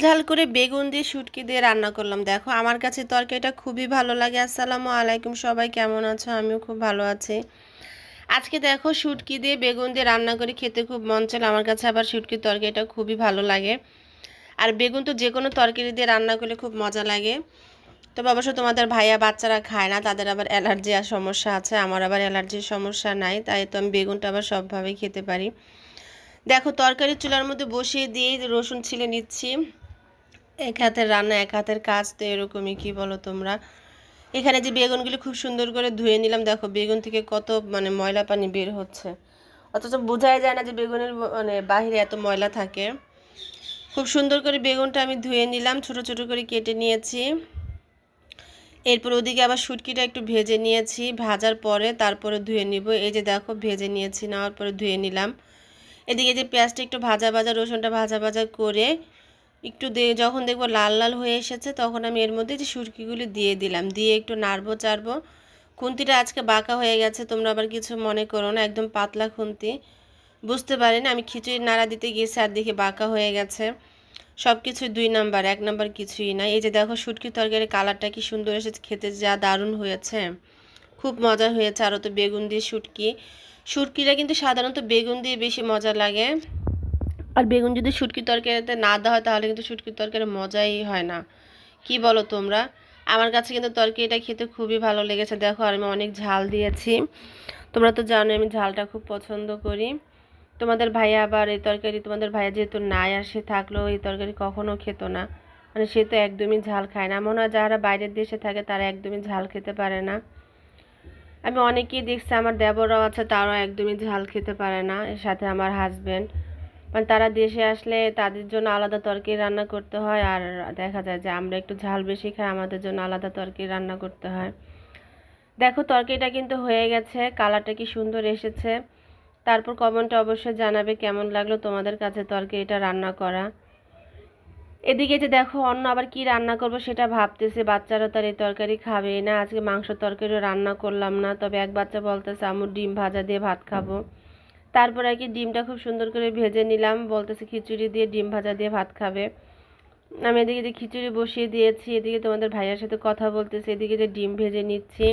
ঝাল করে বেগুন দিয়ে শুটকি দিয়ে রান্না করলাম। দেখো আমার কাছে তরকারিটা খুবই ভালো লাগে। আসসালামু আলাইকুম, সবাই কেমন আছো? আমিও খুব ভালো আছি। আজকে দেখো শুটকি দিয়ে বেগুন দিয়ে রান্না করে খেতে খুব মন চাইল। আমার কাছে আবার শুটকির তরকারিটা খুবই ভালো লাগে। আর বেগুন তো যে কোনো তরকারি দিয়ে রান্না করলে খুব মজা লাগে। তবে অবশ্য তোমাদের ভাইয়া বাচ্চারা খায় না, তাদের আবার অ্যালার্জি আর সমস্যা আছে। আমার আবার অ্যালার্জির সমস্যা নাই, তাই তো আমি বেগুনটা আবার সবভাবেই খেতে পারি। দেখো তরকারি চুলার মধ্যে বসিয়ে দিয়ে রসুন ছিলে নিচ্ছি। এক হাতের রান্না এক হাতের কাজ তো এরকমই, কি বলো তোমরা। এখানে যে বেগুনগুলি খুব সুন্দর করে ধুয়ে নিলাম। দেখো বেগুন থেকে কত ময়লা পানি বের হচ্ছে, অথচ বোঝাই যায় না যে বেগুনের বাহিরে এত ময়লা থাকে। খুব সুন্দর করে বেগুনটা আমি ধুয়ে নিলাম, ছোট ছোট করে কেটে নিয়েছি। এরপর ওদিকে আবার শুটকিটা একটু ভেজে নিয়েছি, ভাজার পরে তারপরে ধুয়ে নিব। এই যে দেখো ভেজে নিয়েছি, নেওয়ার পরে ধুয়ে নিলাম। এদিকে যে পেঁয়াজটা একটু ভাজা ভাজা, রসুনটা ভাজা ভাজা করে একটু যখন দেখবো লাল লাল হয়ে এসেছে, তখন আমি এর মধ্যে যে শুটকিগুলি দিয়ে দিলাম, দিয়ে একটু নাড়বো চাড়বো। খুন্তিটা আজকে বাঁকা হয়ে গেছে, তোমরা আবার কিছু মনে করো না, একদম পাতলা খুন্তি। বুঝতে পারি না, আমি খিচুড়ি নাড়া দিতে গিয়েছি আর দেখি বাঁকা হয়ে গেছে। সব কিছুই 2 নাম্বার, 1 নাম্বার কিছুই না। এই যে দেখো শুটকির তরকারির কালারটা কি সুন্দর এসেছে, খেতে যা দারুণ হয়েছে, খুব মজা হয়েছে। আরও তো বেগুন দিয়ে শুটকি, শুটকিটা কিন্তু সাধারণত বেগুন দিয়ে বেশি মজা লাগে। আর বেগুন যদি শুটকির তরকারিতে না দেওয়া হয় তাহলে কিন্তু শুটকির তরকারি মজাই হয় না, কি বলো তোমরা। আমার কাছে কিন্তু তরকারিটা খেতে খুবই ভালো লেগেছে। দেখো আর আমি অনেক ঝাল দিয়েছি, তোমরা তো জানো আমি ঝালটা খুব পছন্দ করি। তোমাদের ভাইয়া আবার এই তরকারি, তোমাদের ভাইয়া যেহেতু নাই আর সে থাকলেও এই তরকারি কখনো খেত না, সে তো একদমই ঝাল খায় না। মনে হয় যারা বাইরের দেশে থাকে তারা একদমই ঝাল খেতে পারে না। আমি অনেকেই দেখছি, আমার দেবররাও আছে, তারাও একদমই ঝাল খেতে পারে না, এর সাথে আমার হাজব্যান্ড। তারা দেশে আসলে তাদের জন্য আলাদা তরকারি রান্না করতে হয়, আর দেখা যায় যে আমরা একটু ঝাল বেশি খাই, আমাদের জন্য আলাদা তরকারি রান্না করতে হয়। দেখো তরকারিটা কিন্তু হয়ে গেছে, কালারটা কি সুন্দর এসেছে। তারপর কমেন্টে অবশ্যই জানাবে কেমন লাগলো তোমাদের কাছে তরকারিটা রান্না করা। এদিকে যে দেখো অন্য আবার কি রান্না করব সেটা ভাবতেছি, বাচ্চারা তার এই তরকারি খাবেই না। আজকে মাংস তরকারিও রান্না করলাম না, তবে এক বাচ্চা বলতেছে আম্মু ডিম ভাজা দিয়ে ভাত খাবো। তারপর আর কি ডিমটা খুব সুন্দর করে ভেজে নিলাম, বলতেছে খিচুড়ি দিয়ে ডিম ভাজা দিয়ে ভাত খাবে। আমি এদিকে যে খিচুড়ি বসিয়ে দিয়েছি, এদিকে তোমাদের ভাইয়ার সাথে কথা বলতেছি, এদিকে যে ডিম ভেজে নিচ্ছি।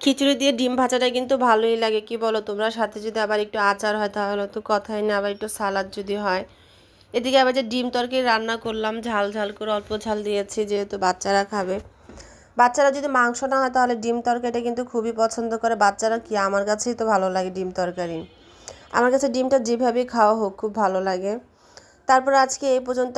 খিচুড়ি দিয়ে ডিম ভাজাটা কিন্তু ভালোই লাগে, কি বলো তোমরা। সাথে যদি আবার একটু আচার হয় তাহলে তো কথাই না, আবার একটু সালাদ যদি হয়। এদিকে আবার যে ডিম তরকারি রান্না করলাম, ঝাল ঝাল করে অল্প ঝাল দিয়েছি যেহেতু বাচ্চারা খাবে। বাচ্চারা যদি মাংস না হয় তাহলে ডিম তরকারিটা কিন্তু খুবই পছন্দ করে। বাচ্চারা কি, আমার কাছেই তো ভালো লাগে ডিম তরকারি। আমার কাছে ডিমটা যেভাবেই খাওয়া হোক খুব ভালো লাগে। তারপর আজকে এই পর্যন্ত।